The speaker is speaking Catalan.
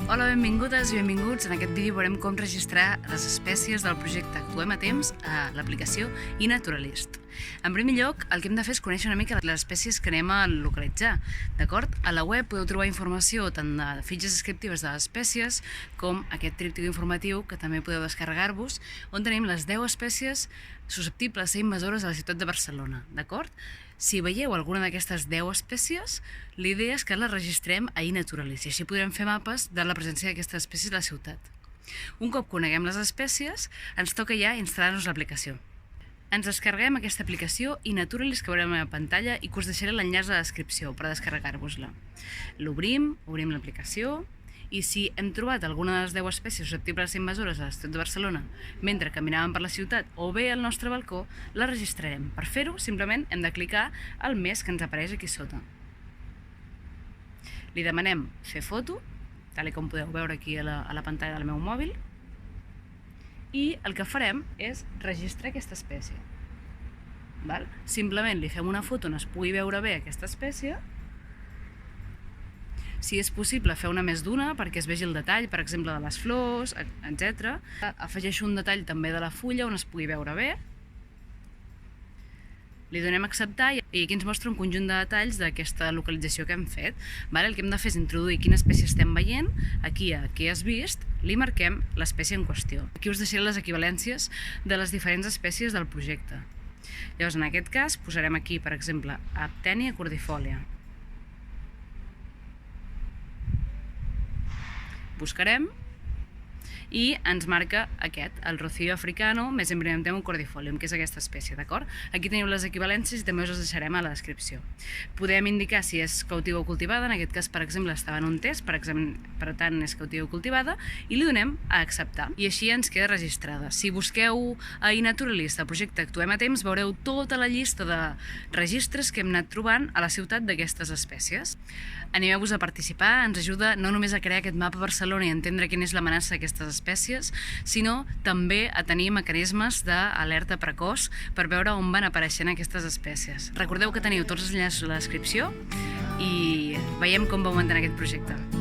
Hola, benvingudes i benvinguts. En aquest vídeo veurem com registrar les espècies del projecte Actuem a Temps a l'aplicació iNaturalist. En primer lloc, el que hem de fer és conèixer una mica les espècies que anem a localitzar. D'acord? A la web podeu trobar informació tant de fitxes descriptives de les espècies com aquest tríptic informatiu que també podeu descarregar-vos, on tenim les 10 espècies susceptibles de ser invasores a la ciutat de Barcelona. D'acord? Si veieu alguna d'aquestes 10 espècies, l'idea és que les registrem a iNaturalist i així podrem fer mapes de la presència d'aquestes espècies a la ciutat. Un cop coneguem les espècies, ens toca ja instal·lar-nos l'aplicació. Ens descarreguem aquesta aplicació iNaturalist que veurem a la pantalla i que us deixaré l'enllaç a la descripció per descarregar-vos-la. L'obrim, obrim l'aplicació i si hem trobat alguna de les 10 espècies susceptibles de ser invasores a la ciutat de Barcelona mentre caminàvem per la ciutat o bé al nostre balcó, la registrarem. Per fer-ho, simplement hem de clicar al més que ens apareix aquí sota. Li demanem fer foto, tal com podeu veure aquí a la pantalla del meu mòbil, i el que farem és registrar aquesta espècie. Simplement li fem una foto on es pugui veure bé aquesta espècie. Si és possible, fer una més d'una perquè es vegi el detall, per exemple, de les flors, etc. Afegeixo un detall també de la fulla on es pugui veure bé. Li donem a acceptar i aquí ens mostra un conjunt de detalls d'aquesta localització que hem fet. El que hem de fer és introduir quina espècie estem veient. Aquí a què has vist, li marquem l'espècie en qüestió. Aquí us deixaré les equivalències de les diferents espècies del projecte. Llavors, en aquest cas, posarem aquí, per exemple, Aptenia cordifolia. Buscarem i ens marca aquest, el Rocío africano més Embryontemum cordifolium, que és aquesta espècie, d'acord? Aquí teniu les equivalències i també us les deixarem a la descripció. Podem indicar si és cautiva o cultivada, en aquest cas, per exemple, estava en un test, per tant és cautiva o cultivada, i li donem a acceptar. I així ens queda registrada. Si busqueu a iNaturalist el projecte Actuem a Temps, veureu tota la llista de registres que hem anat trobant a la ciutat d'aquestes espècies. Animeu-vos a participar, ens ajuda no només a crear aquest mapa a Barcelona i entendre quina és l'amenaça d'aquestes espècies, sinó també a tenir mecanismes d'alerta precoç per veure on van apareixent aquestes espècies. Recordeu que teniu tots els enllaços a la descripció i veiem com va augmentant aquest projecte.